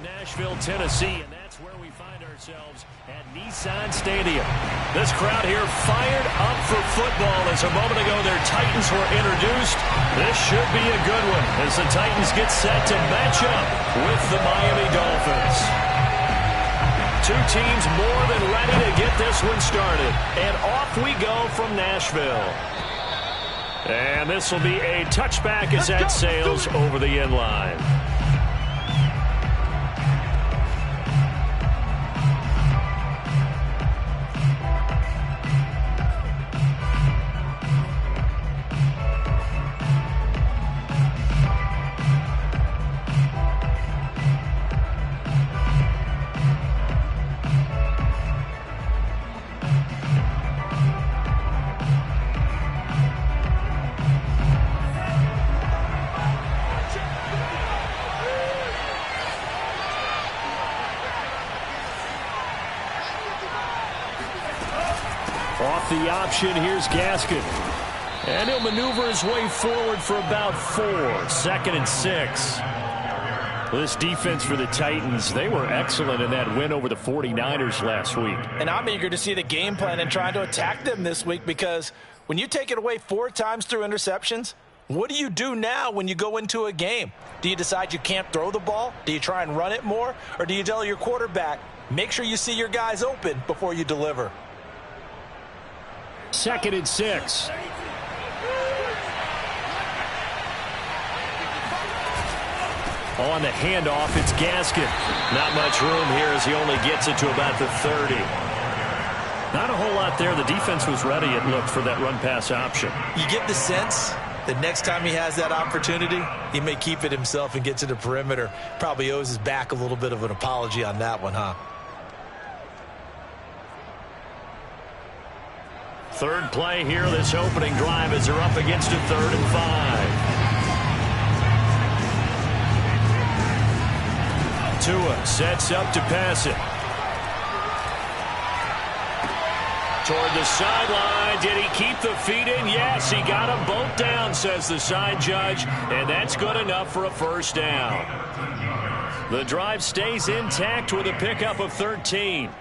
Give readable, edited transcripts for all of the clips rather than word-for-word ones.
Nashville, Tennessee, and that's where we find ourselves at Nissan Stadium. This crowd here fired up for football as a moment ago their Titans were introduced. This should be a good one as the Titans get set to match up with the Miami Dolphins. Two teams more than ready to get this one started, and off we go from Nashville. And this will be a touchback as that sails over the end line. Off the option, here's Gaskin. And he'll maneuver his way forward for about 4. 2nd and 6. This defense for the Titans, they were excellent in that win over the 49ers last week. And I'm eager to see the game plan and trying to attack them this week, because when you take it away 4 times through interceptions, what do you do now when you go into a game? Do you decide you can't throw the ball? Do you try and run it more? Or do you tell your quarterback, make sure you see your guys open before you deliver? 2nd and 6. On the handoff, it's Gaskin. Not much room here as he only gets it to about the 30. Not a whole lot there. The defense was ready, it looked, for that run-pass option. You get the sense that next time he has that opportunity, he may keep it himself and get to the perimeter. Probably owes his back a little bit of an apology on that one, huh? Third play here, this opening drive, as they're up against a 3rd and 5. Tua sets up to pass it. Toward the sideline. Did he keep the feet in? Yes, he got them both down, says the side judge, and that's good enough for a first down. The drive stays intact with a pickup of 13.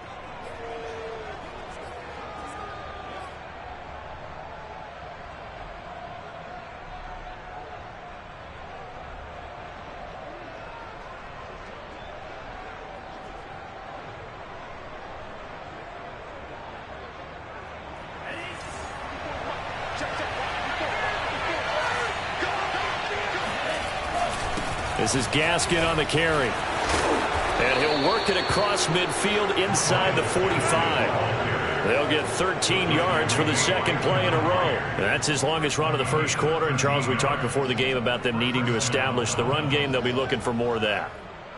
This is Gaskin on the carry. And he'll work it across midfield inside the 45. They'll get 13 yards for the 2nd play in a row. That's his longest run of the first quarter. And, Charles, we talked before the game about them needing to establish the run game. They'll be looking for more of that.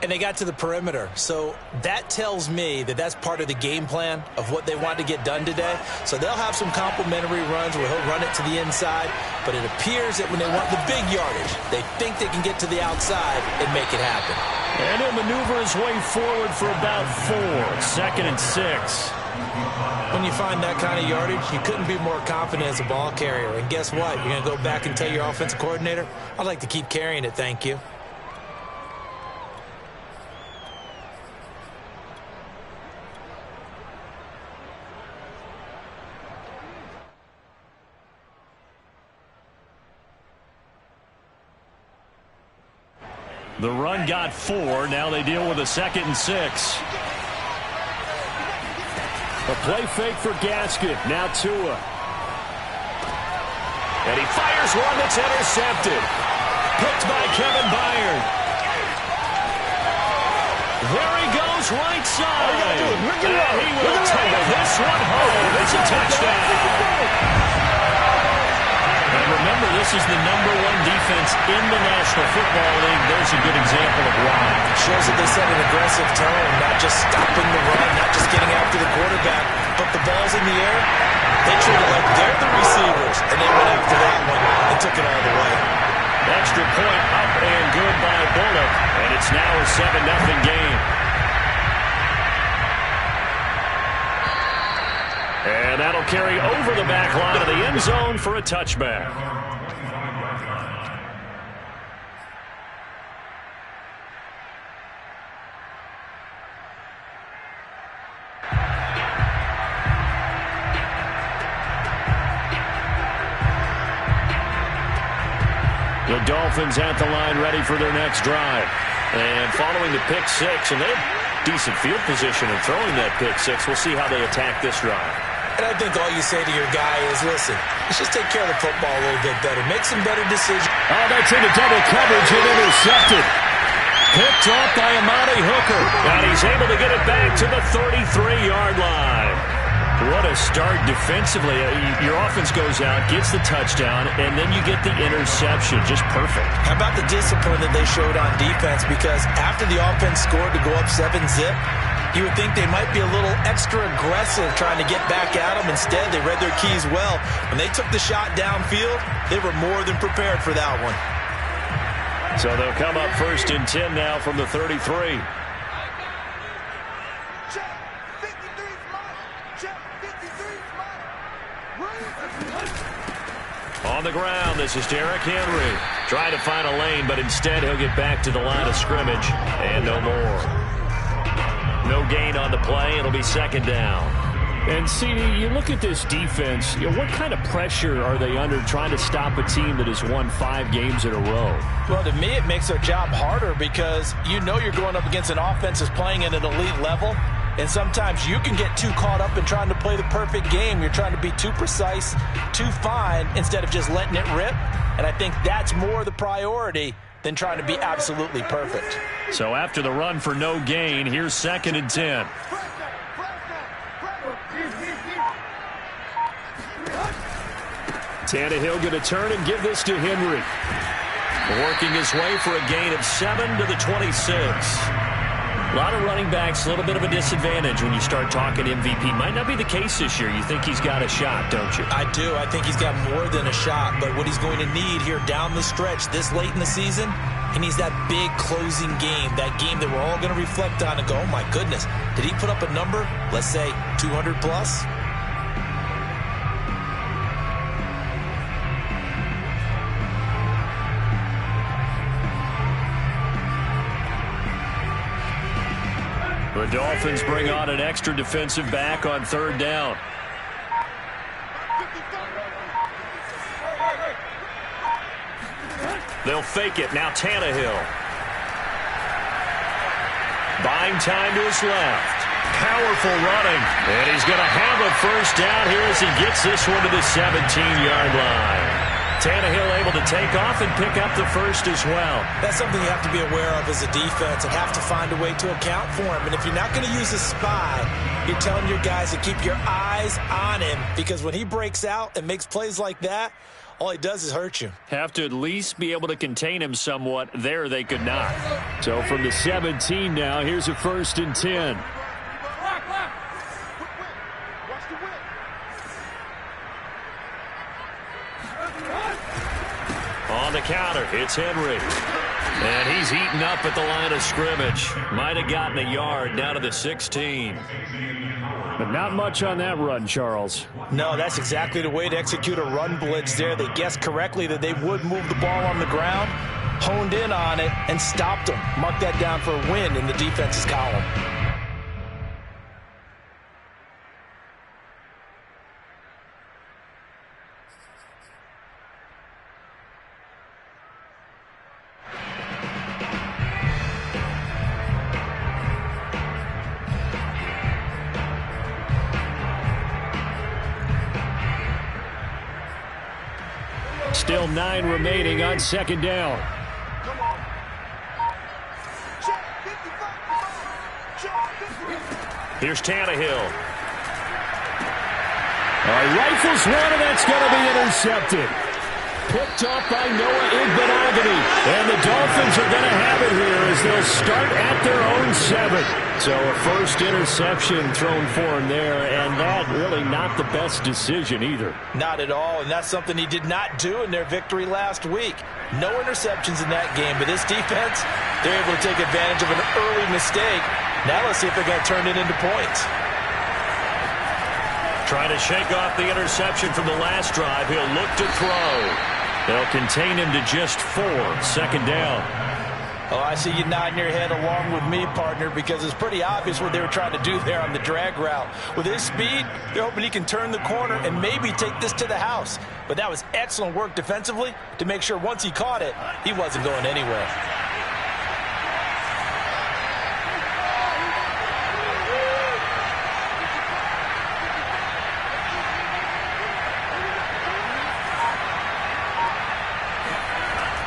And they got to the perimeter. So that tells me that that's part of the game plan of what they want to get done today. So they'll have some complementary runs where he'll run it to the inside. But it appears that when they want the big yardage, they think they can get to the outside and make it happen. And he'll maneuver his way forward for about 4. 2nd and 6. When you find that kind of yardage, you couldn't be more confident as a ball carrier. And guess what? You're going to go back and tell your offensive coordinator, I'd like to keep carrying it, thank you. The run got 4. Now they deal with a 2nd and 6. A play fake for Gaskin. Now Tua. And he fires one that's intercepted. Picked by Kevin Byard. There he goes, right side. And he will take this one home. It's a touchdown. And remember, this is the #1 defense in the National Football League. There's a good example of why. Shows that they set an aggressive tone, not just stopping the run, not just getting after the quarterback, but the ball's in the air. They treat it like they're the receivers, and they went after that one and took it all the way. Extra point up and good by Bullock, and it's now a 7-0 game. And that'll carry over the back line of the end zone for a touchback. The Dolphins at the line ready for their next drive. And following the pick six, and they have decent field position in throwing that pick six. We'll see how they attack this drive. And I think all you say to your guy is, listen, let's just take care of the football a little bit better. Make some better decisions. Oh, that's into double coverage and intercepted. Picked off by Amani Hooker. And he's able to get it back to the 33-yard line. What a start defensively. Your offense goes out, gets the touchdown, and then you get the interception. Just perfect. How about the discipline that they showed on defense? Because after the offense scored to go up 7-0, you would think they might be a little extra aggressive trying to get back at them. Instead, they read their keys well. When they took the shot downfield, they were more than prepared for that one. So they'll come up 1st and 10 now from the 33. On the ground, this is Derrick Henry. Trying to find a lane, but instead he'll get back to the line of scrimmage. And no more. No gain on the play. It'll be 2nd down. And, CD, you look at this defense, what kind of pressure are they under trying to stop a team that has won 5 games in a row? Well, to me, it makes their job harder because you know you're going up against an offense that's playing at an elite level. And sometimes you can get too caught up in trying to play the perfect game. You're trying to be too precise, too fine, instead of just letting it rip. And I think that's more the priority than trying to be absolutely perfect. So after the run for no gain, here's 2nd and 10. Tannehill going to turn and give this to Henry. Working his way for a gain of 7 to the 26. A lot of running backs, a little bit of a disadvantage when you start talking MVP. Might not be the case this year. You think he's got a shot, don't you? I do. I think he's got more than a shot. But what he's going to need here down the stretch this late in the season, he needs that big closing game, that game that we're all going to reflect on and go, oh, my goodness, did he put up a number, let's say 200 plus? The Dolphins bring on an extra defensive back on 3rd down. They'll fake it. Now Tannehill. Buying time to his left. Powerful running. And he's going to have a 1st down here as he gets this one to the 17-yard line. Tannehill able to take off and pick up the 1st as well. That's something you have to be aware of as a defense and have to find a way to account for him. And if you're not going to use a spy, you're telling your guys to keep your eyes on him, because when he breaks out and makes plays like that, all he does is hurt you. Have to at least be able to contain him somewhat. There they could not. So from the 17 now, here's a 1st and 10. On the counter, it's Henry. And he's eaten up at the line of scrimmage. Might have gotten a yard down to the 16. But not much on that run, Charles. No, that's exactly the way to execute a run blitz there. They guessed correctly that they would move the ball on the ground, honed in on it, and stopped them. Mark that down for a win in the defense's column. Still 9 remaining on 2nd down. Here's Tannehill. Rifles one, and that's going to be intercepted. Picked off by Noah Igbenogany. And the Dolphins are going to have it here as they'll start at their own 7. So a 1st interception thrown for him there, and that really not the best decision either. Not at all, and that's something he did not do in their victory last week. No interceptions in that game, but this defense, they're able to take advantage of an early mistake. Now let's see if they're going to turn it into points. Trying to shake off the interception from the last drive. He'll look to throw. They'll contain him to just 4. 2nd down. Oh, I see you nodding your head along with me, partner, because it's pretty obvious what they were trying to do there on the drag route. With his speed, they're hoping he can turn the corner and maybe take this to the house. But that was excellent work defensively to make sure once he caught it, he wasn't going anywhere.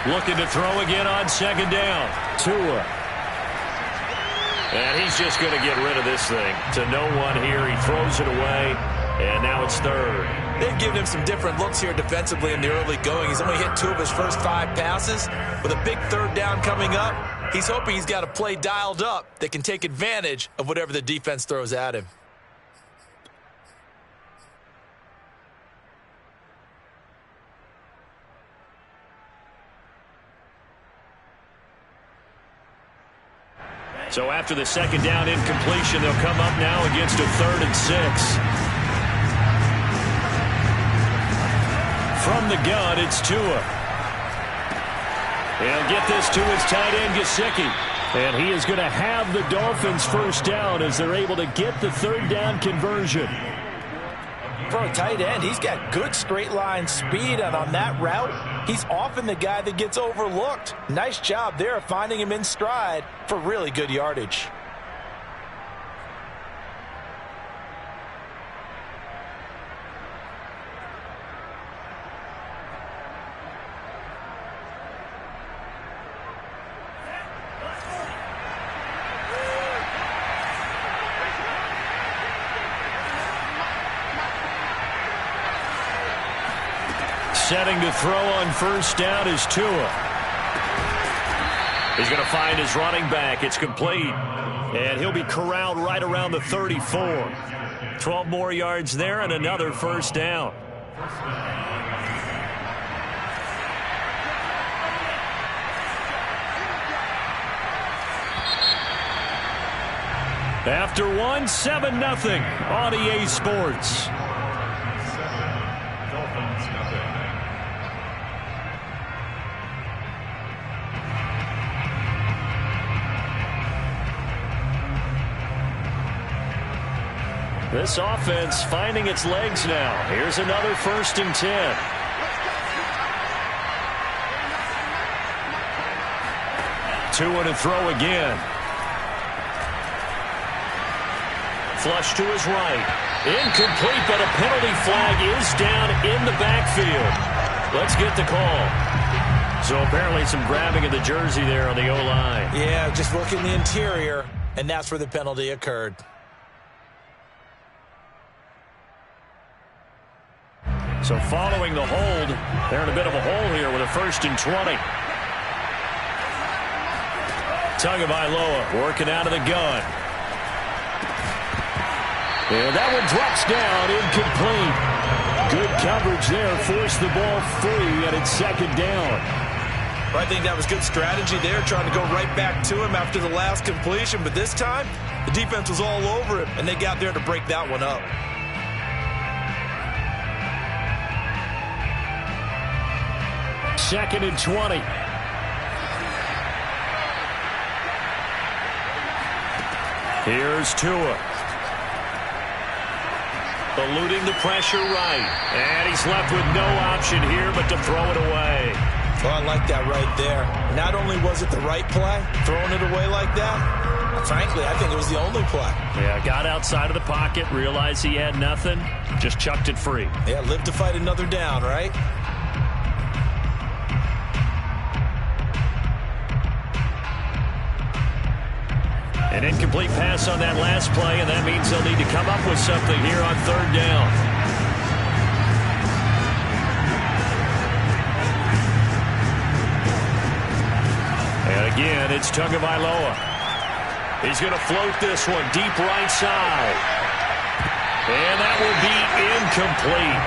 Looking to throw again on second down. Tua. And he's just going to get rid of this thing. To no one here. He throws it away. And now it's third. They've given him some different looks here defensively in the early going. He's only hit 2 of his first 5 passes. With a big third down coming up, he's hoping he's got a play dialed up that can take advantage of whatever the defense throws at him. So after the second down incompletion, they'll come up now against a 3rd and 6. From the gun, it's Tua. He'll get this to his tight end, Gesicki. And he is going to have the Dolphins first down as they're able to get the 3rd down conversion. For a tight end, he's got good straight line speed, and on that route, he's often the guy that gets overlooked. Nice job there of finding him in stride for really good yardage. Setting to throw on first down is Tua. He's going to find his running back. It's complete. And he'll be corralled right around the 34. 12 more yards there and another first down. After 7-0 on EA Sports. This offense finding its legs now. Here's another 1st and 10. Tua to throw again. Flush to his right. Incomplete, but a penalty flag is down in the backfield. Let's get the call. So apparently some grabbing of the jersey there on the O-line. Yeah, just looking the interior, and that's where the penalty occurred. So following the hold, they're in a bit of a hole here with a 1st and 20. Tagovailoa working out of the gun. And that one drops down, incomplete. Good coverage there, forced the ball free, and it's 2nd down. I think that was good strategy there, trying to go right back to him after the last completion. But this time, the defense was all over him, and they got there to break that one up. Second and 20. Here's Tua. Eluding the pressure right. And he's left with no option here but to throw it away. Well, I like that right there. Not only was it the right play, throwing it away like that, frankly, I think it was the only play. Yeah, got outside of the pocket, realized he had nothing, just chucked it free. Yeah, live to fight another down, right? An incomplete pass on that last play, and that means they'll need to come up with something here on 3rd down. And again, it's Tagovailoa. He's going to float this one deep right side. And that will be incomplete.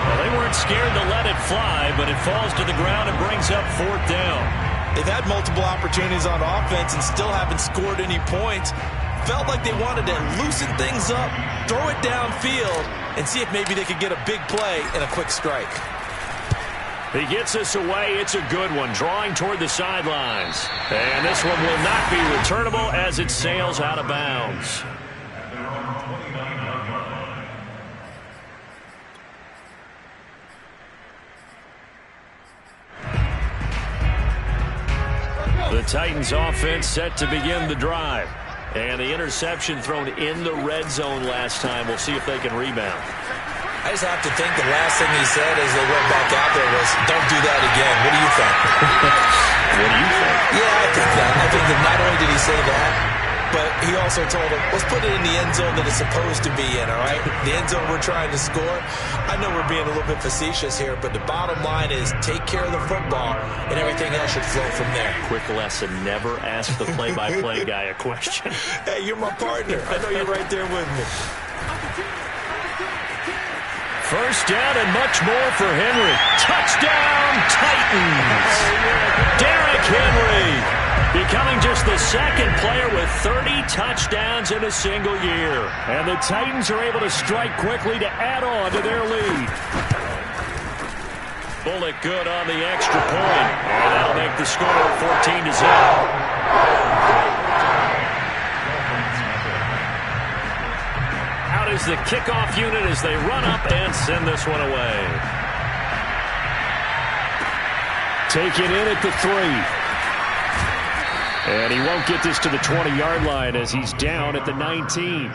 Well, they weren't scared to let it fly, but it falls to the ground and brings up 4th down. They've had multiple opportunities on offense and still haven't scored any points. Felt like they wanted to loosen things up, throw it downfield, and see if maybe they could get a big play and a quick strike. He gets this away. It's a good one, drawing toward the sidelines. And this one will not be returnable as it sails out of bounds. The Titans offense set to begin the drive. And the interception thrown in the red zone last time. We'll see if they can rebound. I just have to think the last thing he said as they went back out there was, don't do that again. What do you think? What do you think? Yeah, I think that. I think that not only did he say that, but he also told him, let's put it in the end zone that it's supposed to be in, all right? The end zone we're trying to score. I know we're being a little bit facetious here, but the bottom line is take care of the football, and everything else should flow from there. Quick lesson, never ask the play-by-play guy a question. Hey, you're my partner. I know you're right there with me. First down and much more for Henry. Touchdown, Titans! Derrick Henry becoming just the second player with 30 touchdowns in a single year. And the Titans are able to strike quickly to add on to their lead. Bullet good on the extra point. And that'll make the score 14-0. Is the kickoff unit as they run up and send this one away. Taken in at the 3. And he won't get this to the 20-yard line as he's down at the 19.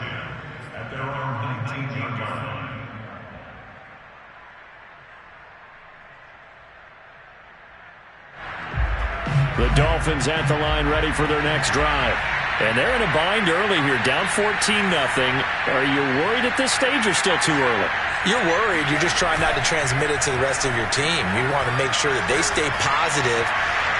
The Dolphins at the line ready for their next drive. And they're in a bind early here, down 14-0. Are you worried at this stage or still too early? You're worried. You're just trying not to transmit it to the rest of your team. You want to make sure that they stay positive.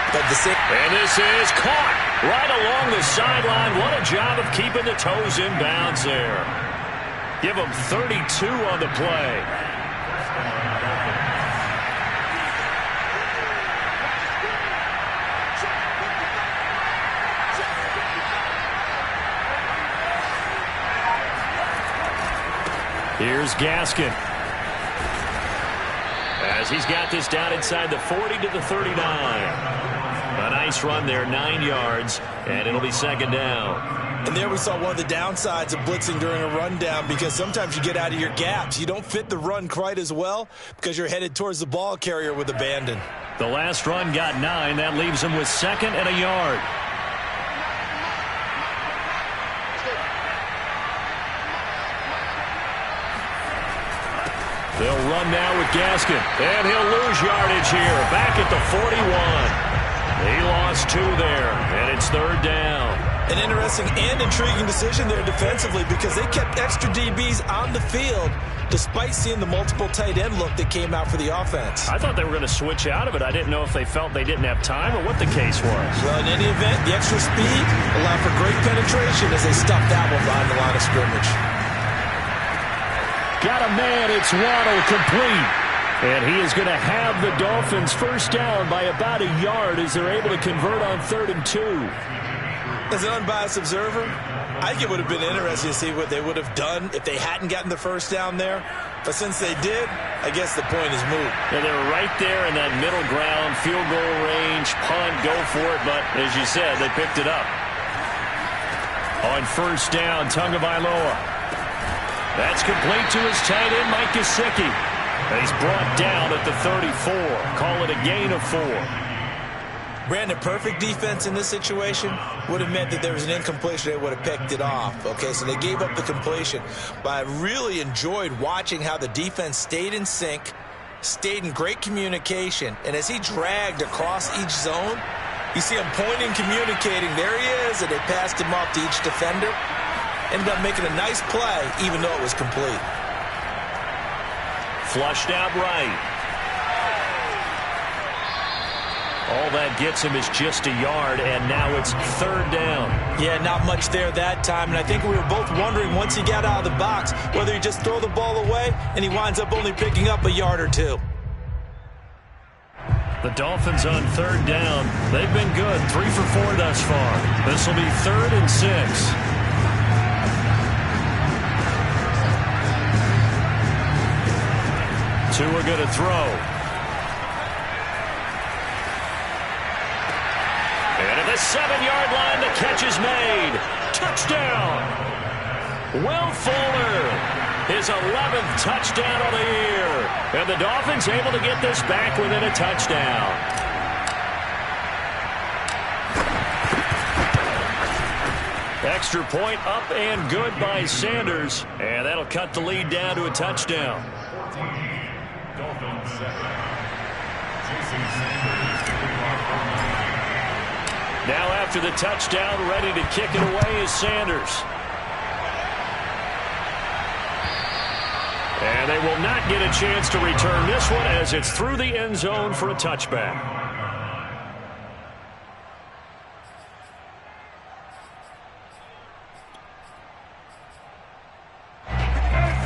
But and this is caught right along the sideline. What a job of keeping the toes in bounds there. Give them 32 on the play. Here's Gaskin. As he's got this down inside the 40 to the 39. A nice run there, 9 yards, and it'll be second down. And there we saw one of the downsides of blitzing during a rundown, because sometimes you get out of your gaps. You don't fit the run quite as well because you're headed towards the ball carrier with abandon. The last run got 9. That leaves him with second and a yard. They'll run now with Gaskin, and he'll lose yardage here. Back at the 41. He lost 2 there, and it's third down. An interesting and intriguing decision there defensively, because they kept extra DBs on the field despite seeing the multiple tight end look that came out for the offense. I thought they were going to switch out of it. I didn't know if they felt they didn't have time or what the case was. Well, in any event, the extra speed allowed for great penetration as they stuffed that one behind the line of scrimmage. Got a man, it's Waddle, complete. And he is going to have the Dolphins first down by about a yard as they're able to convert on 3rd and 2. As an unbiased observer, I think it would have been interesting to see what they would have done if they hadn't gotten the first down there. But since they did, I guess the point is moot. Yeah, they were right there in that middle ground, field goal range, punt, go for it. But as you said, they picked it up. On first down, Tagovailoa. That's complete to his tight end, Mike Gesicki. And he's brought down at the 34. Call it a gain of 4. Brandon, perfect defense in this situation would have meant that there was an incompletion. They would have picked it off. Okay, so they gave up the completion. But I really enjoyed watching how the defense stayed in sync, stayed in great communication. And as he dragged across each zone, you see him pointing, communicating. There he is, and they passed him off to each defender. Ended up making a nice play, even though it was complete. Flushed out right. All that gets him is just a yard, and now it's third down. Yeah, not much there that time, and I think we were both wondering once he got out of the box whether he just throw the ball away, and he winds up only picking up a yard or 2. The Dolphins on third down. They've been good, 3 for 4 thus far. This will be 3rd and 6. Tua going to throw. 7-yard line. The catch is made. Touchdown. Will Fuller, his 11th touchdown of the year. And the Dolphins able to get this back within a touchdown. Extra point up and good by Sanders. And that'll cut the lead down to a touchdown. Now after the touchdown, ready to kick it away is Sanders. And they will not get a chance to return this one as it's through the end zone for a touchback.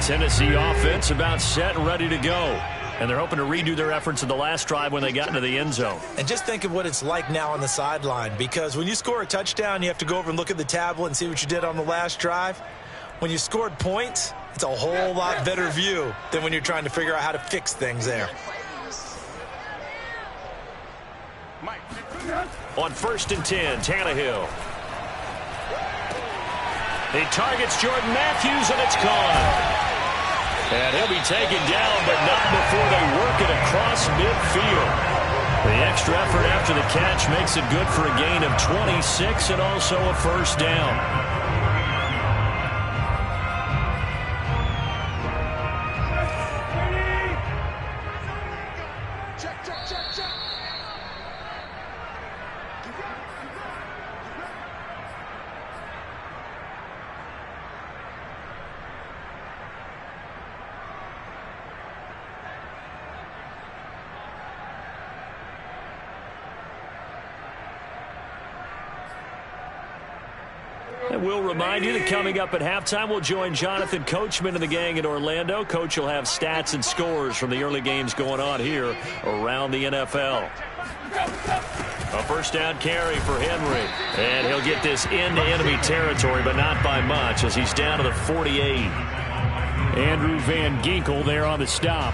Tennessee offense about set and ready to go. And they're hoping to redo their efforts in the last drive when they got into the end zone. And just think of what it's like now on the sideline, because when you score a touchdown, you have to go over and look at the tablet and see what you did on the last drive. When you scored points, it's a whole lot better view than when you're trying to figure out how to fix things there. On 1st and 10, Tannehill. He targets Jordan Matthews, and it's gone. And he'll be taken down, but not before they work it across midfield. The extra effort after the catch makes it good for a gain of 26 and also a first down. And we'll remind you that coming up at halftime, we'll join Jonathan Coachman and the gang in Orlando. Coach will have stats and scores from the early games going on here around the NFL. A first down carry for Henry. And he'll get this into enemy territory, but not by much as he's down to the 48. Andrew Van Ginkel there on the stop.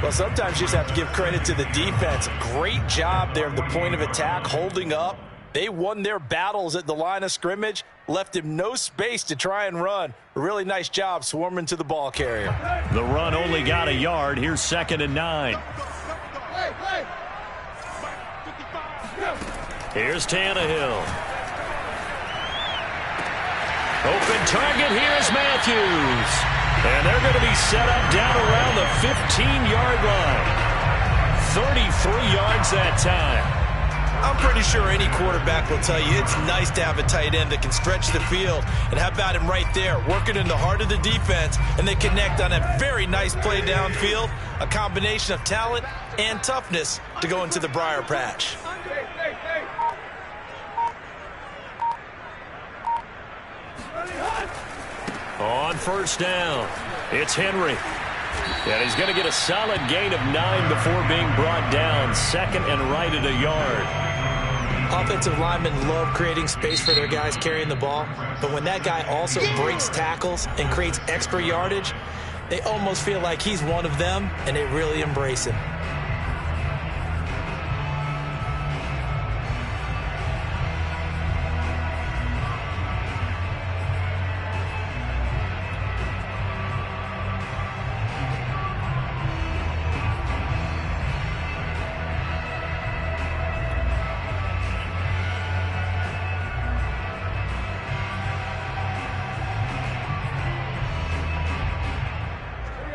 Well, sometimes you just have to give credit to the defense. Great job there at the point of attack, holding up. They won their battles at the line of scrimmage, left him no space to try and run. A really nice job swarming to the ball carrier. The run only got a yard. Here's 2nd and 9. Here's Tannehill. Open target. Here's Matthews. And they're going to be set up down around the 15-yard line. 33 yards that time. I'm pretty sure any quarterback will tell you it's nice to have a tight end that can stretch the field. And how about him right there, working in the heart of the defense, and they connect on a very nice play downfield, a combination of talent and toughness to go into the briar patch. On first down, it's Henry. And he's going to get a solid gain of 9 before being brought down. 2nd and right at a yard. Offensive linemen love creating space for their guys carrying the ball. But when that guy also breaks tackles and creates extra yardage, they almost feel like he's one of them, and they really embrace him.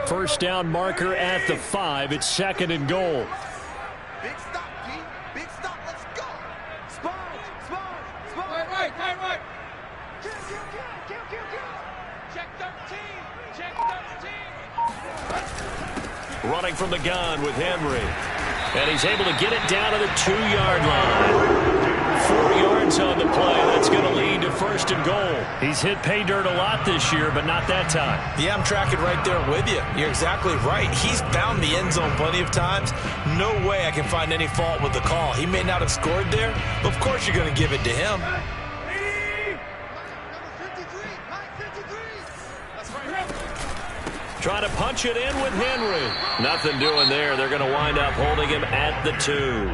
First down marker at the 5. It's 2nd and goal. Big stop, G. Big stop. Let's go. Spot. Right. Kill. Check 13. Check 13. Running from the gun with Henry. And he's able to get it down to the 2-yard line. 4 yards on the play. That's going to lead to 1st and goal. He's hit pay dirt a lot this year, but not that time. Yeah, I'm tracking right there with you. You're exactly right. He's found the end zone plenty of times. No way I can find any fault with the call. He may not have scored there, but of course you're going to give it to him. Trying to punch it in with Henry. Nothing doing there. They're going to wind up holding him at the 2.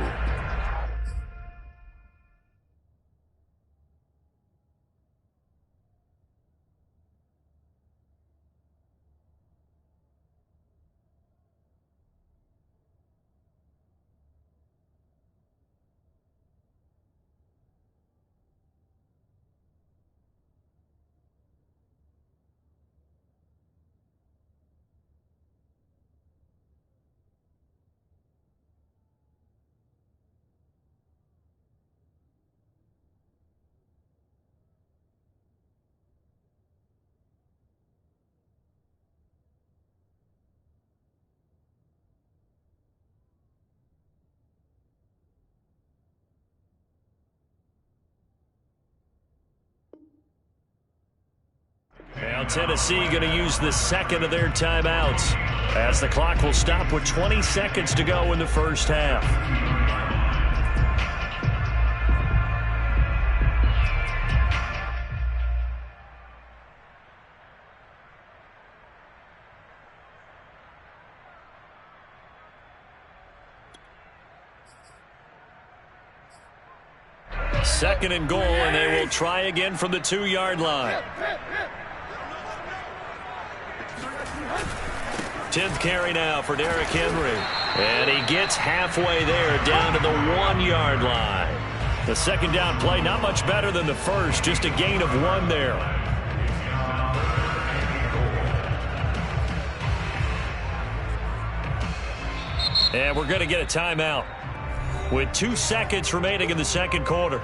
Tennessee going to use the second of their timeouts as the clock will stop with 20 seconds to go in the first half. Second and goal, and they will try again from the 2-yard line. 10th carry now for Derrick Henry. And he gets halfway there, down to the 1-yard line. The second down play, not much better than the first, just a gain of 1 there. And we're going to get a timeout with 2 seconds remaining in the second quarter.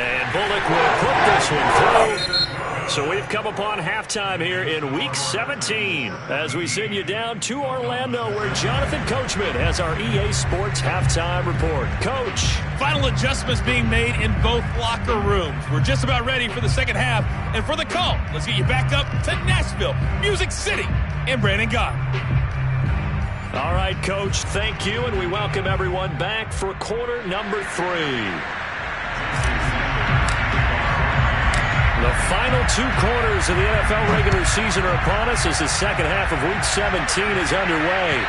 And Bullock will put this one through. So we've come upon halftime here in Week 17 as we send you down to Orlando where Jonathan Coachman has our EA Sports Halftime Report. Coach. Final adjustments being made in both locker rooms. We're just about ready for the second half. And for the call, let's get you back up to Nashville, Music City, and Brandon Gott. All right, Coach, thank you, and we welcome everyone back for quarter number 3. The final 2 quarters of the NFL regular season are upon us as the second half of Week 17 is underway.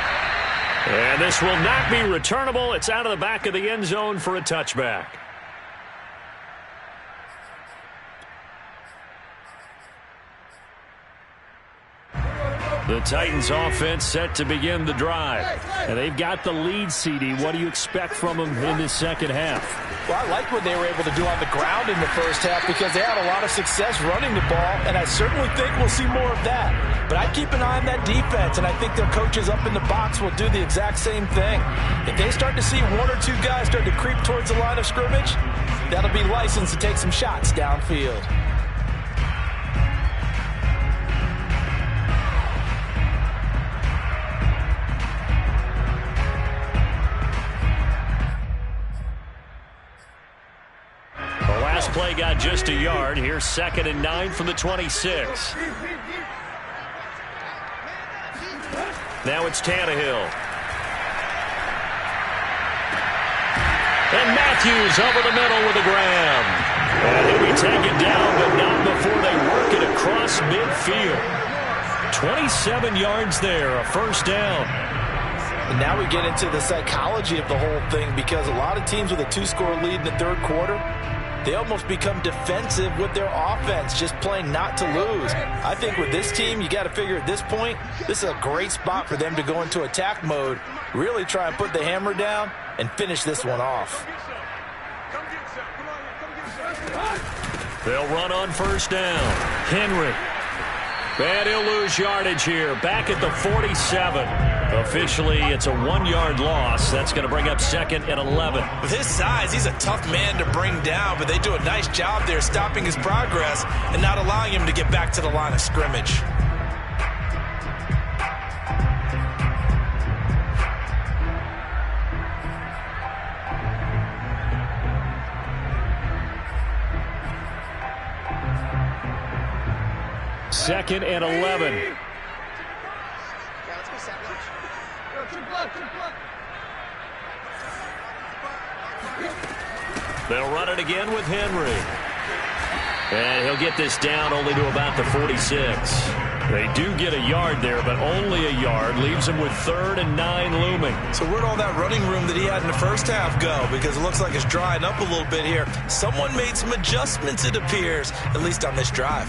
And this will not be returnable. It's out of the back of the end zone for a touchback. The Titans offense set to begin the drive. And they've got the lead, CD. What do you expect from them in this second half? Well, I like what they were able to do on the ground in the first half because they had a lot of success running the ball, and I certainly think we'll see more of that. But I keep an eye on that defense, and I think their coaches up in the box will do the exact same thing. If they start to see 1 or 2 guys start to creep towards the line of scrimmage, that'll be licensed to take some shots downfield. Play got just a yard. Here's 2nd and 9 from the 26. Now it's Tannehill. And Matthews over the middle with a grab. And he'll be taken down, but not before they work it across midfield. 27 yards there, a first down. And now we get into the psychology of the whole thing because a lot of teams with a 2-score lead in the third quarter, they almost become defensive with their offense, just playing not to lose. I think with this team, you got to figure at this point, this is a great spot for them to go into attack mode, really try and put the hammer down and finish this one off. They'll run on first down. Henry. And he'll lose yardage here. Back at the 47. Officially, it's a 1-yard loss. That's going to bring up 2nd and 11. With his size, he's a tough man to bring down, but they do a nice job there stopping his progress and not allowing him to get back to the line of scrimmage. Second and 11. They'll run it again with Henry. And he'll get this down only to about the 46. They do get a yard there, but only a yard. Leaves him with 3rd and 9 looming. So where'd all that running room that he had in the first half go? Because it looks like it's drying up a little bit here. Someone made some adjustments, it appears, at least on this drive.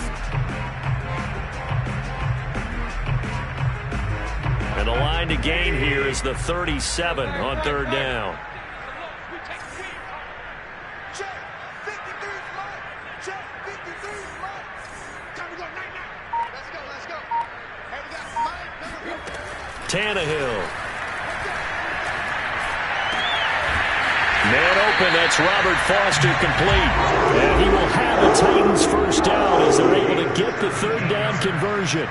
And the line to gain here is the 37 on 3rd down. Tannehill. Man open, that's Robert Foster complete. And he will have a Titans first down as they're able to get the 3rd down conversion.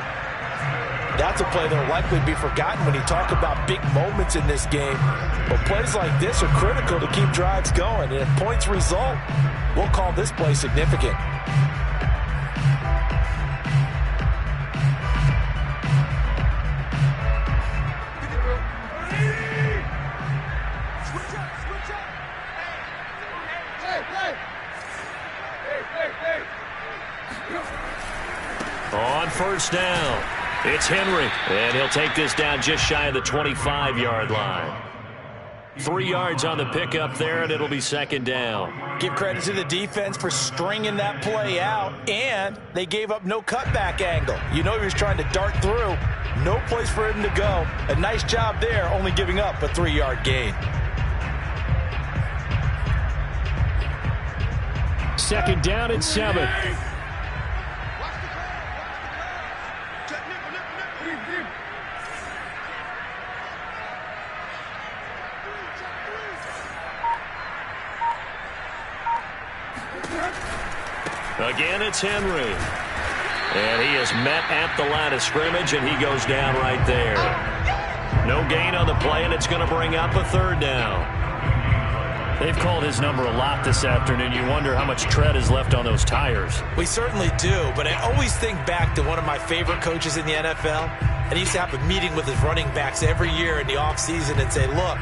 That's a play that will likely be forgotten when you talk about big moments in this game. But plays like this are critical to keep drives going. And if points result, we'll call this play significant. On first down, it's Henry, and he'll take this down just shy of the 25-yard line. 3 yards on the pickup there, and it'll be second down. Give credit to the defense for stringing that play out, and they gave up no cutback angle. You know he was trying to dart through. No place for him to go. A nice job there, only giving up a 3-yard gain. Second down and 7. Again, it's Henry. And he is met at the line of scrimmage, and he goes down right there. No gain on the play, and it's going to bring up a third down. They've called his number a lot this afternoon. You wonder how much tread is left on those tires. We certainly do, but I always think back to one of my favorite coaches in the NFL. And he used to have a meeting with his running backs every year in the offseason and say, look,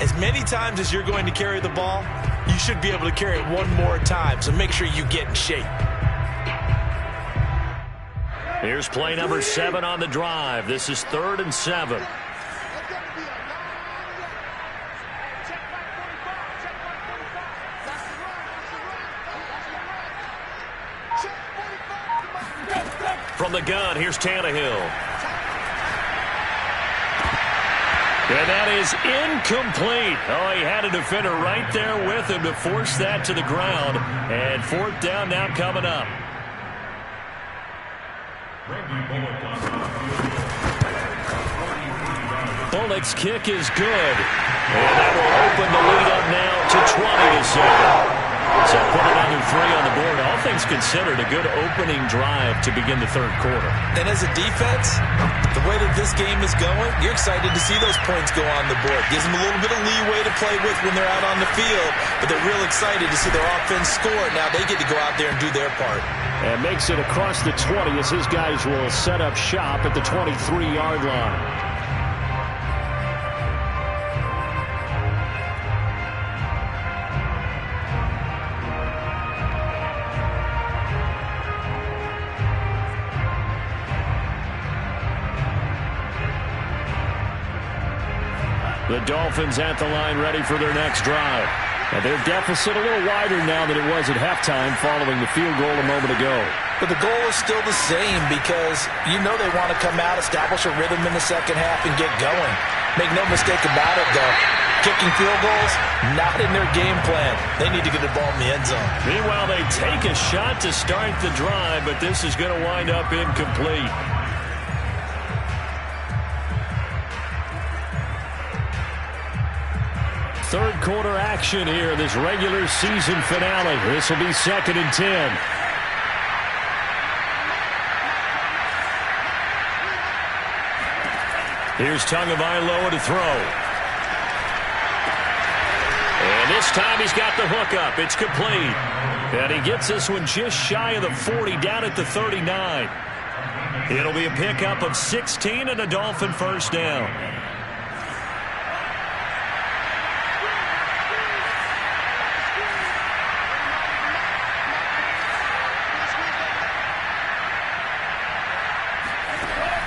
as many times as you're going to carry the ball, you should be able to carry it one more time, so make sure you get in shape. Here's play number 7 on the drive. This is 3rd and 7. From the gun, here's Tannehill. And that is incomplete. Oh, he had a defender right there with him to force that to the ground. And 4th down now coming up. Bullock's kick is good. And that will open the lead up now to 20-7. So put another 3 on the board. All things considered, a good opening drive to begin the 3rd quarter. And as a defense, the way that this game is going, you're excited to see those points go on the board. Gives them a little bit of leeway to play with when they're out on the field, but they're real excited to see their offense score. Now they get to go out there and do their part. And makes it across the 20 as his guys will set up shop at the 23-yard line. The Dolphins at the line ready for their next drive. And their deficit a little wider now than it was at halftime following the field goal a moment ago. But the goal is still the same because you know they want to come out, establish a rhythm in the second half, and get going. Make no mistake about it, though. Kicking field goals, not in their game plan. They need to get the ball in the end zone. Meanwhile, they take a shot to start the drive, but this is going to wind up incomplete. Third quarter action here, this regular season finale. This will be 2nd and 10. Here's Tagovailoa to throw. And this time he's got the hook up. It's complete. And he gets this one just shy of the 40, down at the 39. It'll be a pickup of 16 and a Dolphin first down.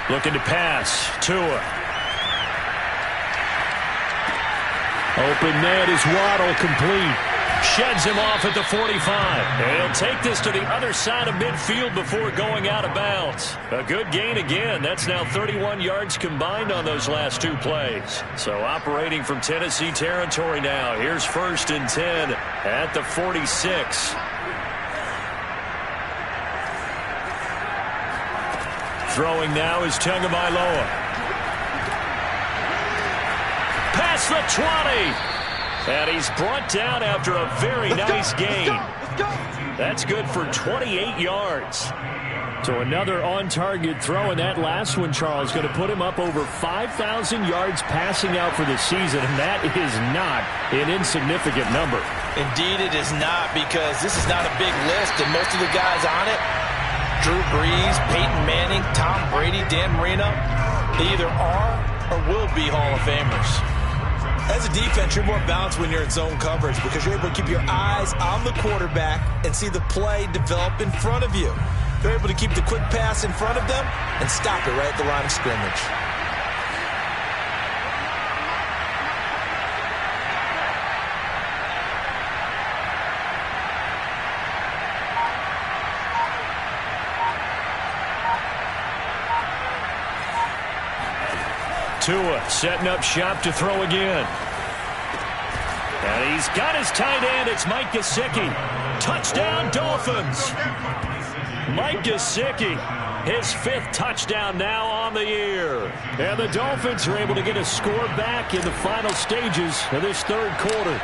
Looking to pass. Tua. Open net is Waddle, complete. Sheds him off at the 45. And he'll take this to the other side of midfield before going out of bounds. A good gain again. That's now 31 yards combined on those last 2 plays. So operating from Tennessee territory now. Here's 1st and 10 at the 46. Throwing now is Tagovailoa. Past the 20. And he's brought down after a very nice gain. That's good for 28 yards. So another on-target throw, and that last one, Charles, going to put him up over 5,000 yards passing out for the season, and that is not an insignificant number. Indeed it is not, because this is not a big list, and most of the guys on it, Drew Brees, Peyton Manning, Tom Brady, Dan Marino, they either are or will be Hall of Famers. As a defense, you're more balanced when you're in zone coverage because you're able to keep your eyes on the quarterback and see the play develop in front of you. They're able to keep the quick pass in front of them and stop it right at the line of scrimmage. Tua setting up shop to throw again. And he's got his tight end. It's Mike Gesicki. Touchdown, Dolphins. Mike Gesicki, his 5th touchdown now on the year. And the Dolphins are able to get a score back in the final stages of this 3rd quarter.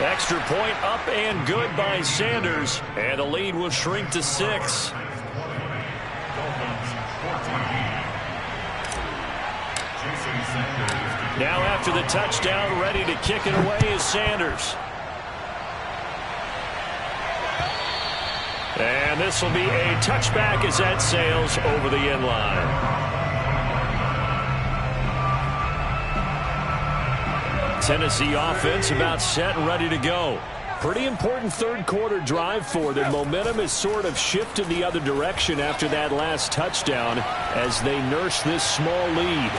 Extra point up and good by Sanders. And the lead will shrink to 6. Now after the touchdown, ready to kick it away is Sanders. And this will be a touchback as that sails over the end line. Tennessee offense about set and ready to go. Pretty important 3rd quarter drive for them. Momentum has sort of shifted the other direction after that last touchdown as they nurse this small lead.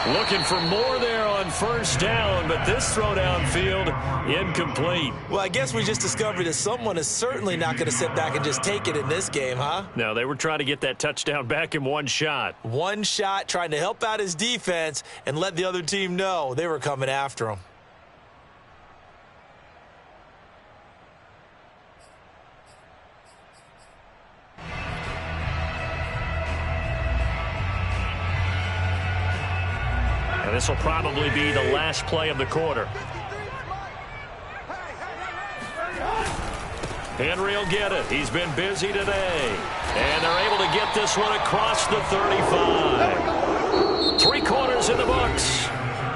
Looking for more there on 1st down, but this throw downfield incomplete. Well, I guess we just discovered that someone is certainly not going to sit back and just take it in this game, huh? No, they were trying to get that touchdown back in one shot. One shot, trying to help out his defense and let the other team know they were coming after him. And this will probably be the last play of the quarter. Henry will get it. He's been busy today. And they're able to get this one across the 35. 3 quarters in the books.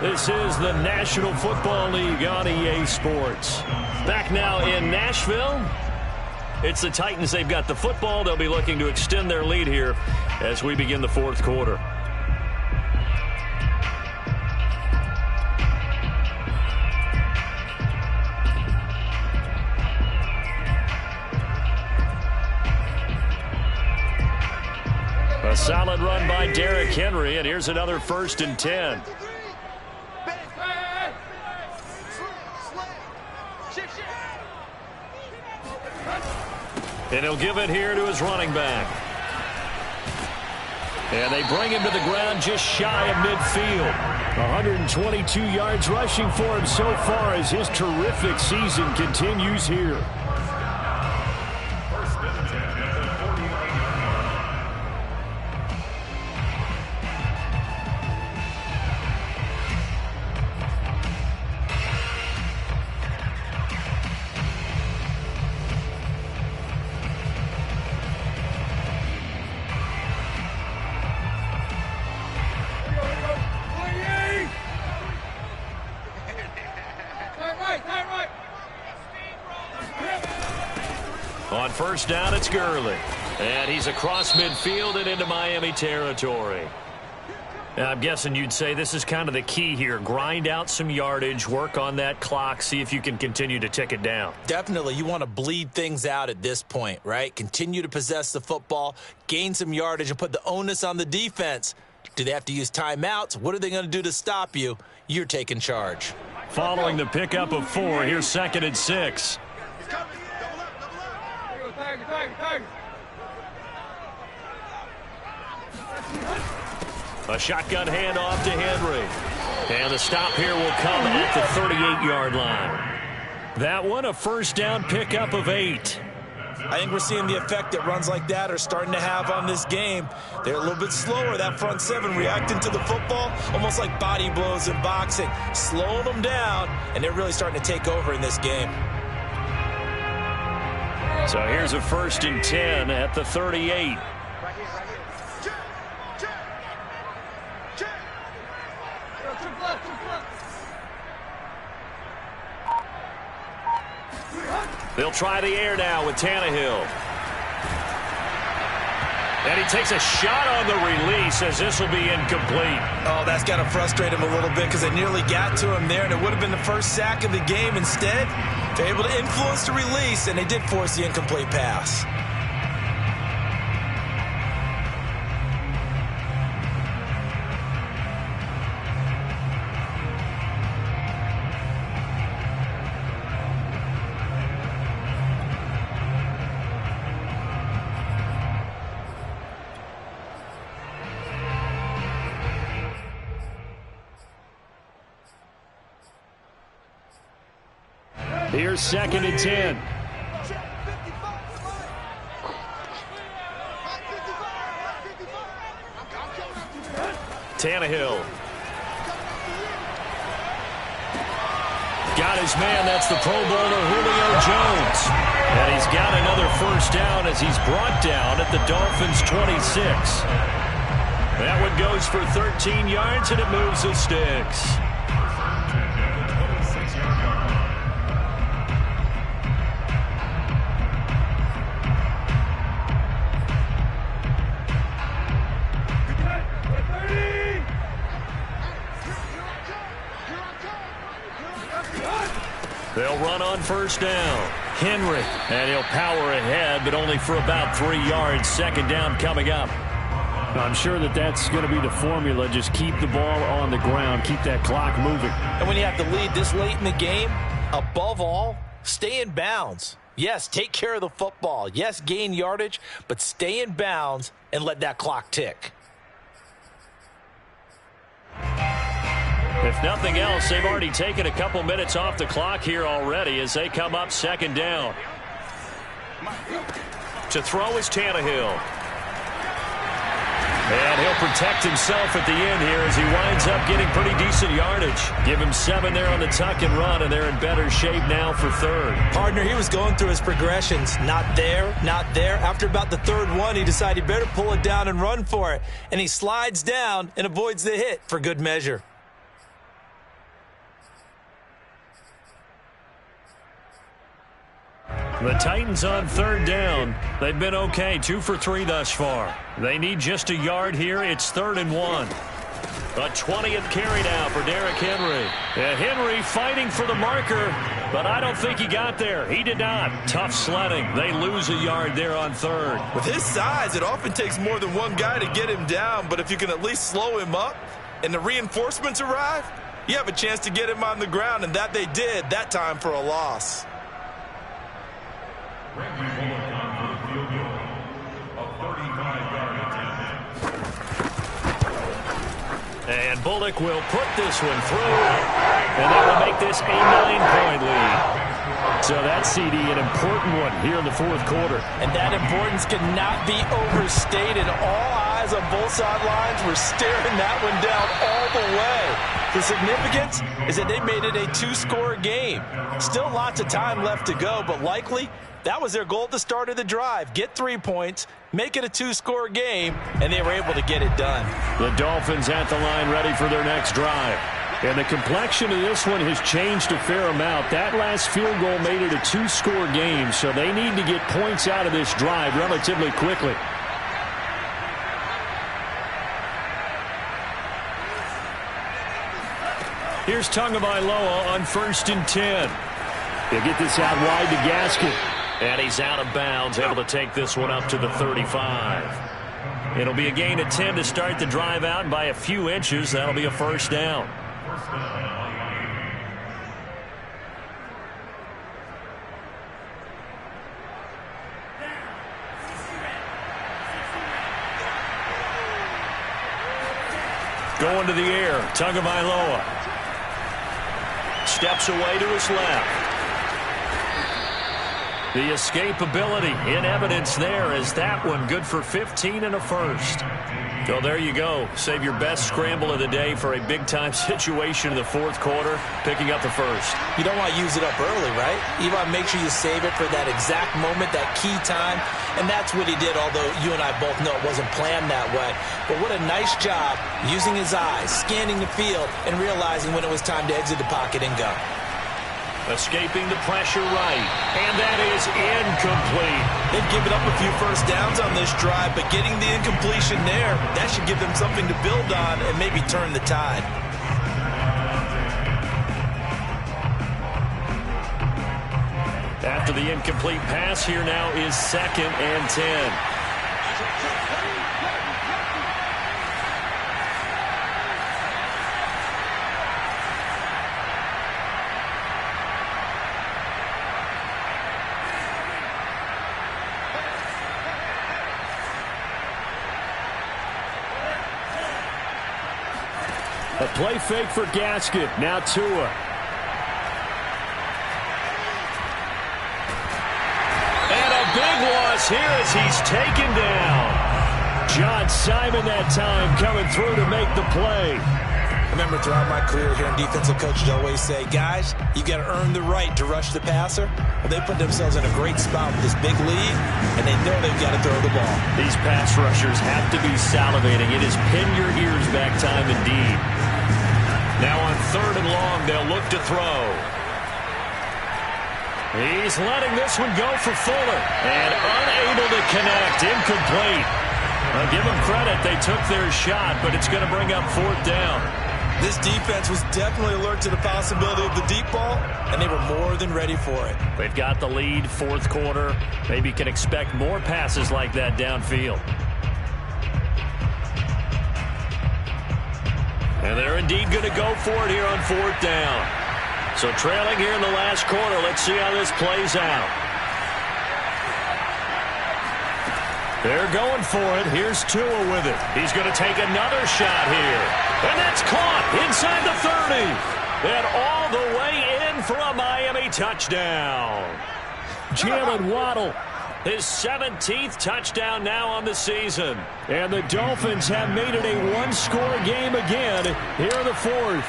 This is the National Football League on EA Sports. Back now in Nashville. It's the Titans. They've got the football. They'll be looking to extend their lead here as we begin the 4th quarter. A solid run by Derrick Henry, and here's another 1st and 10. And he'll give it here to his running back. And they bring him to the ground just shy of midfield. 122 yards rushing for him so far as his terrific season continues here. On 1st down, it's Gurley. And he's across midfield and into Miami territory. Now, I'm guessing you'd say this is kind of the key here. Grind out some yardage, work on that clock, see if you can continue to tick it down. Definitely. You want to bleed things out at this point, right? Continue to possess the football, gain some yardage, and put the onus on the defense. Do they have to use timeouts? What are they going to do to stop you? You're taking charge. Following the pickup of 4, here's 2nd and 6. A shotgun handoff to Henry. And the stop here will come at the 38-yard line. That one, a 1st down pickup of 8. I think we're seeing the effect that runs like that are starting to have on this game. They're a little bit slower, that front seven, reacting to the football, almost like body blows in boxing, slowing them down, and they're really starting to take over in this game. So here's a 1st and 10 at the 38. They'll try the air now with Tannehill. And he takes a shot on the release as this will be incomplete. Oh, that's got to frustrate him a little bit because they nearly got to him there, and it would have been the first sack of the game. Instead, they're able to influence the release, and they did force the incomplete pass. Here's 2nd and 10. Tannehill. Got his man. That's the Pro Bowler Julio Jones. And he's got another 1st down as he's brought down at the Dolphins' 26. That one goes for 13 yards, and it moves the sticks. They'll run on 1st down. Henry. And he'll power ahead, but only for about 3 yards. 2nd down coming up. I'm sure that's going to be the formula. Just keep the ball on the ground. Keep that clock moving. And when you have to lead this late in the game, above all, stay in bounds. Yes, take care of the football. Yes, gain yardage, but stay in bounds and let that clock tick. If nothing else, they've already taken a couple minutes off the clock here already as they come up 2nd down. To throw is Tannehill. And he'll protect himself at the end here as he winds up getting pretty decent yardage. Give him 7 there on the tuck and run, and they're in better shape now for 3rd. Partner, he was going through his progressions. Not there, not there. After about the 3rd one, he decided he better pull it down and run for it. And he slides down and avoids the hit for good measure. The Titans on 3rd down. They've been okay, 2 for 3 thus far. They need just a yard here. It's 3rd and 1. A 20th carry now for Derrick Henry. And Henry fighting for the marker, but I don't think he got there. He did not. Tough sledding. They lose a yard there on 3rd. With his size, it often takes more than one guy to get him down, but if you can at least slow him up and the reinforcements arrive, you have a chance to get him on the ground, and that they did, that time for a loss. And Bullock will put this one through, and that will make this a 9-point lead. So that CD, an important one here in the 4th quarter. And that importance cannot be overstated. All eyes on both sidelines were staring that one down all the way. The significance is that they made it a 2-score game. Still lots of time left to go, but likely that was their goal at the start of the drive. Get 3 points, make it a 2-score game, and they were able to get it done. The Dolphins at the line ready for their next drive. And the complexion of this one has changed a fair amount. That last field goal made it a 2-score game, so they need to get points out of this drive relatively quickly. Here's Tagovailoa on 1st and 10. He'll get this out wide to Gaskin. And he's out of bounds, able to take this one up to the 35. It'll be a gain of 10 to start the drive out, and by a few inches, that'll be a 1st down. Going to the air, Tagovailoa. Steps away to his left. The escapability in evidence there as that one good for 15 and a first. So there you go. Save your best scramble of the day for a big-time situation in the fourth quarter, picking up the first. You don't want to use it up early, right? You want to make sure you save it for that exact moment, that key time. And that's what he did, although you and I both know it wasn't planned that way. But what a nice job using his eyes, scanning the field, and realizing when it was time to exit the pocket and go. Escaping the pressure right, and that is incomplete. They've given up a few first downs on this drive, but getting the incompletion there, that should give them something to build on and maybe turn the tide. After the incomplete pass, here now is 2nd and 10. A play fake for Gasket. Now Tua. And a big loss here as he's taken down. John Simon that time coming through to make the play. I remember throughout my career here in defensive coaches always say, guys, you got to earn the right to rush the passer. Well, they put themselves in a great spot with this big lead, and they know they've got to throw the ball. These pass rushers have to be salivating. It is pin your ears back time indeed. Now on 3rd and long, they'll look to throw. He's letting this one go for Fuller. And unable to connect. Incomplete. I'll give them credit. They took their shot, but it's going to bring up 4th down. This defense was definitely alert to the possibility of the deep ball, and they were more than ready for it. They've got the lead, 4th quarter. Maybe you can expect more passes like that downfield. And they're indeed going to go for it here on 4th down. So trailing here in the last quarter. Let's see how this plays out. They're going for it. Here's Tua with it. He's going to take another shot here. And that's caught inside the 30. And all the way in for a Miami touchdown. Jalen Waddle. His 17th touchdown now on the season. And the Dolphins have made it a one-score game again here in the 4th.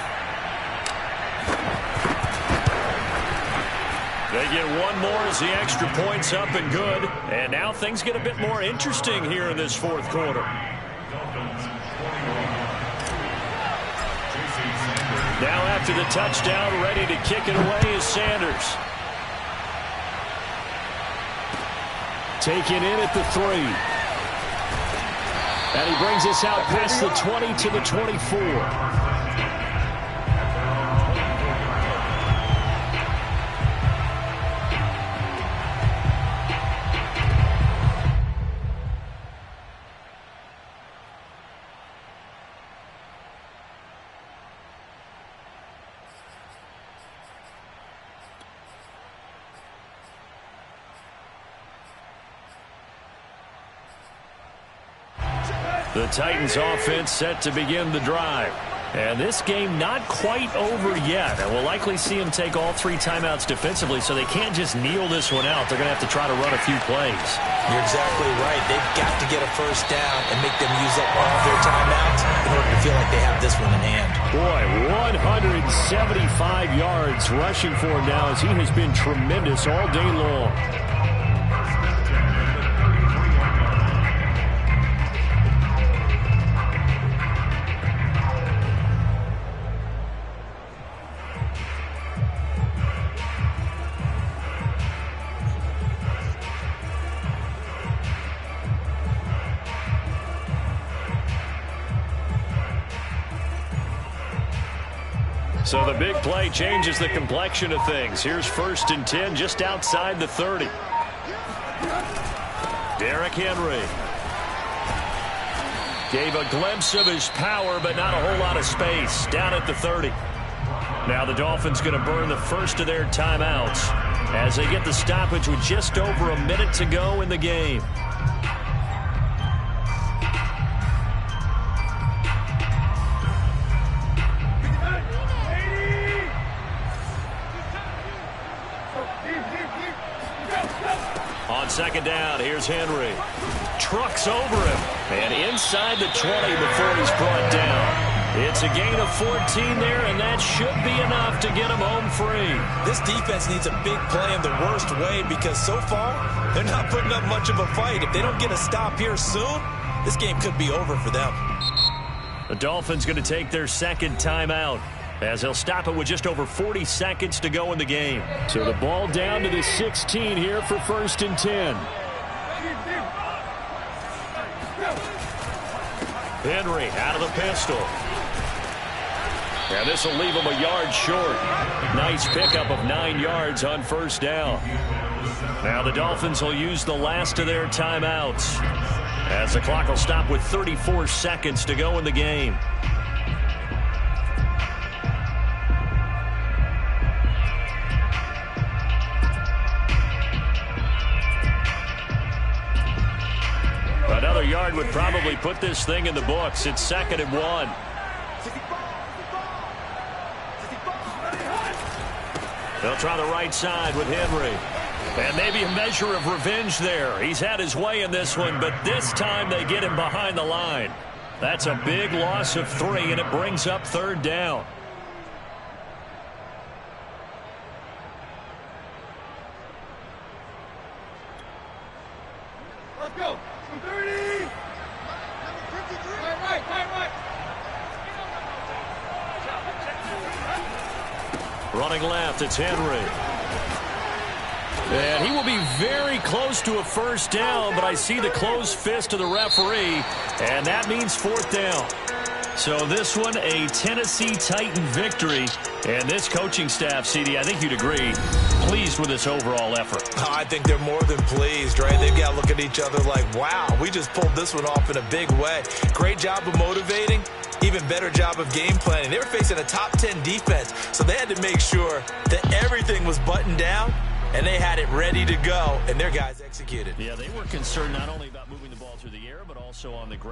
They get one more as the extra point's up and good. And now things get a bit more interesting here in this 4th quarter. Now after the touchdown, ready to kick it away is Sanders. Taken in at the 3. And he brings us out past the 20 to the 24. The Titans offense set to begin the drive. And this game not quite over yet. And we'll likely see them take all 3 timeouts defensively, so they can't just kneel this one out. They're going to have to try to run a few plays. You're exactly right. They've got to get a first down and make them use up all of their timeouts in order to feel like they have this one in hand. Boy, 175 yards rushing for him now as he has been tremendous all day long. So the big play changes the complexion of things. Here's 1st and 10 just outside the 30. Derrick Henry gave a glimpse of his power, but not a whole lot of space down at the 30. Now the Dolphins going to burn the first of their timeouts as they get the stoppage with just over a minute to go in the game. second down. Here's Henry. Trucks over him. And inside the 20 before he's brought down. It's a gain of 14 there, and that should be enough to get him home free. This defense needs a big play in the worst way because so far, they're not putting up much of a fight. If they don't get a stop here soon, this game could be over for them. The Dolphins going to take their second timeout as they'll stop it with just over 40 seconds to go in the game. So the ball down to the 16 here for 1st and 10. Henry out of the pistol. And this will leave him a yard short. Nice pickup of 9 yards on 1st down. Now the Dolphins will use the last of their timeouts as the clock will stop with 34 seconds to go in the game. Another yard would probably put this thing in the books. It's 2nd and 1. They'll try the right side with Henry. And maybe a measure of revenge there. He's had his way in this one, but this time they get him behind the line. That's a big loss of 3, and it brings up 3rd down. Let's go. 230. Right. Running left, it's Henry. And he will be very close to a 1st down, but I see the closed fist of the referee, and that means 4th down. So this one, a Tennessee Titan victory. And this coaching staff, CD, I think you'd agree, pleased with this overall effort. Oh, I think they're more than pleased, right? They've got to look at each other like, wow, we just pulled this one off in a big way. Great job of motivating. Even better job of game planning. They were facing a top 10 defense, so they had to make sure that everything was buttoned down, and they had it ready to go, and their guys executed. Yeah, they were concerned not only about moving the ball through the air, but also on the ground.